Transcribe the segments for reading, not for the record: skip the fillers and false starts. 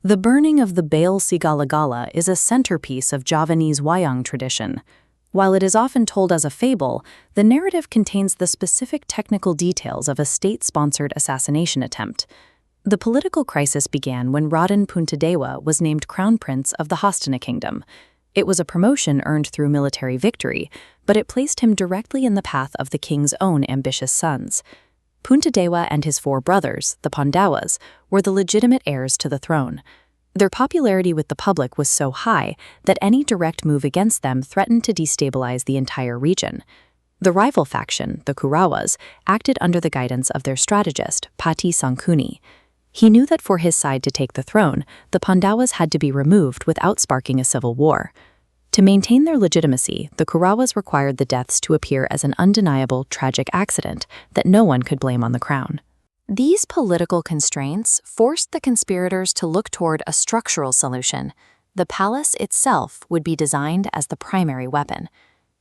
The burning of the Bale Sigala-Gala is a centerpiece of Javanese wayang tradition. While it is often told as a fable, the narrative contains the specific technical details of a state-sponsored assassination attempt. The political crisis began when Raden Puntadewa was named Crown Prince of the Hastana Kingdom. It was a promotion earned through military victory, but it placed him directly in the path of the king's own ambitious sons. Puntadewa and his 4 brothers, the Pandawas, were the legitimate heirs to the throne. Their popularity with the public was so high that any direct move against them threatened to destabilize the entire region. The rival faction, the Kurawas, acted under the guidance of their strategist, Patih Sangkuni. He knew that for his side to take the throne, the Pandawas had to be removed without sparking a civil war. To maintain their legitimacy, the Kurawas required the deaths to appear as an undeniable, tragic accident that no one could blame on the crown. These political constraints forced the conspirators to look toward a structural solution. The palace itself would be designed as the primary weapon.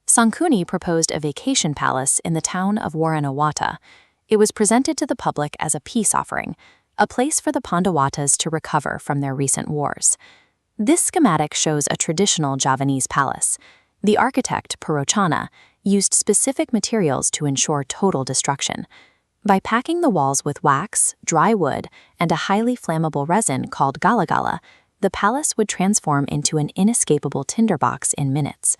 Sangkuni proposed a vacation palace in the town of Waranawata. It was presented to the public as a peace offering, a place for the Pandawatas to recover from their recent wars. This schematic shows a traditional Javanese palace. The architect, Purochana, used specific materials to ensure total destruction. By packing the walls with wax, dry wood, and a highly flammable resin called gala-gala, the palace would transform into an inescapable tinderbox in minutes.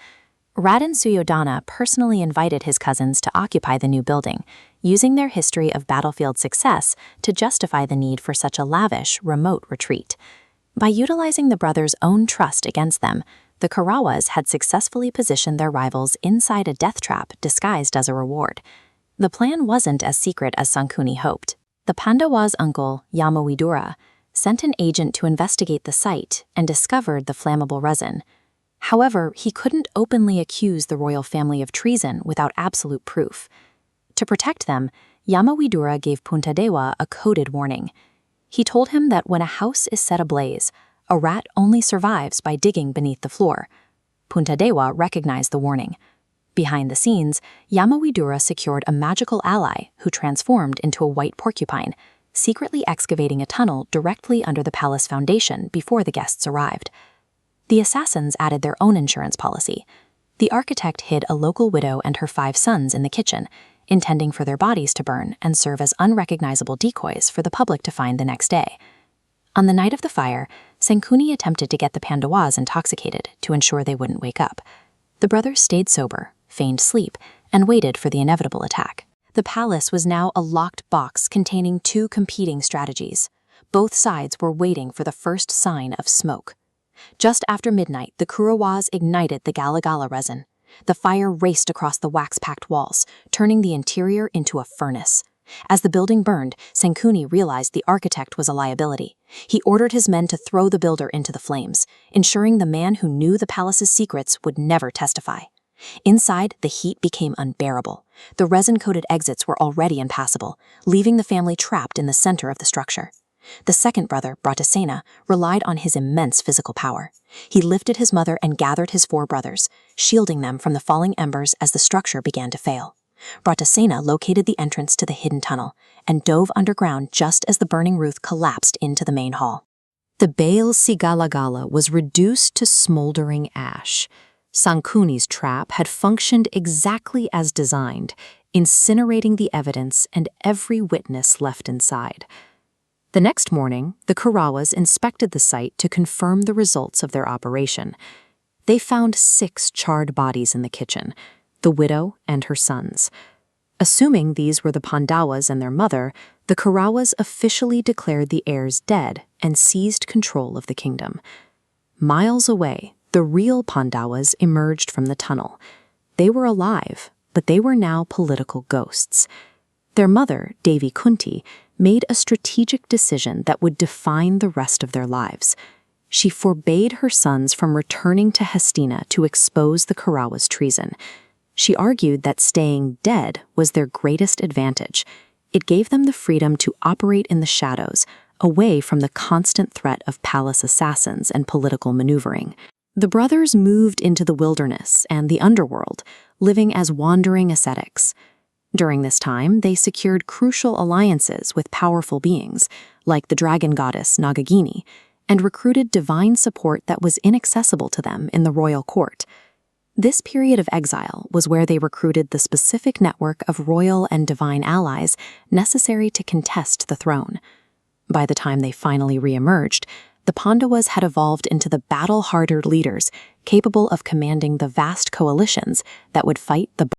Raden Suyodana personally invited his cousins to occupy the new building, using their history of battlefield success to justify the need for such a lavish, remote retreat. By utilizing the brothers' own trust against them, the Kurawas had successfully positioned their rivals inside a death trap disguised as a reward. The plan wasn't as secret as Sangkuni hoped. The Pandawa's uncle, Yamawidura, sent an agent to investigate the site and discovered the flammable resin. However, he couldn't openly accuse the royal family of treason without absolute proof. To protect them, Yamawidura gave Puntadewa a coded warning. He told him that when a house is set ablaze, a rat only survives by digging beneath the floor. Puntadewa recognized the warning. Behind the scenes, Yamawidura secured a magical ally who transformed into a white porcupine, secretly excavating a tunnel directly under the palace foundation before the guests arrived. The assassins added their own insurance policy. The architect hid a local widow and her 5 sons in the kitchen, intending for their bodies to burn and serve as unrecognizable decoys for the public to find the next day. On the night of the fire, Sangkuni attempted to get the Pandawas intoxicated to ensure they wouldn't wake up. The brothers stayed sober, feigned sleep, and waited for the inevitable attack. The palace was now a locked box containing 2 competing strategies. Both sides were waiting for the first sign of smoke. Just after midnight, the Kurawas ignited the gala-gala resin. The fire raced across the wax-packed walls, turning the interior into a furnace. As the building burned, Sangkuni realized the architect was a liability. He ordered his men to throw the builder into the flames, ensuring the man who knew the palace's secrets would never testify. Inside, the heat became unbearable. The resin-coated exits were already impassable, leaving the family trapped in the center of the structure. The second brother, Bratasena, relied on his immense physical power. He lifted his mother and gathered his 4 brothers, shielding them from the falling embers as the structure began to fail. Bratasena located the entrance to the hidden tunnel and dove underground just as the burning roof collapsed into the main hall. The Bale Sigala-Gala was reduced to smoldering ash. Sangkuni's trap had functioned exactly as designed, incinerating the evidence and every witness left inside. The next morning, the Kurawas inspected the site to confirm the results of their operation. They found 6 charred bodies in the kitchen, the widow and her sons. Assuming these were the Pandawas and their mother, the Kurawas officially declared the heirs dead and seized control of the kingdom. Miles away, the real Pandawas emerged from the tunnel. They were alive, but they were now political ghosts. Their mother, Dewi Kunti, made a strategic decision that would define the rest of their lives. She forbade her sons from returning to Hastana to expose the Kurawas' treason. She argued that staying dead was their greatest advantage. It gave them the freedom to operate in the shadows, away from the constant threat of palace assassins and political maneuvering. The brothers moved into the wilderness and the underworld, living as wandering ascetics. During this time, they secured crucial alliances with powerful beings, like the dragon goddess Nagagini, and recruited divine support that was inaccessible to them in the royal court. This period of exile was where they recruited the specific network of royal and divine allies necessary to contest the throne. By the time they finally re-emerged, the Pandawas had evolved into the battle-hardened leaders capable of commanding the vast coalitions that would fight the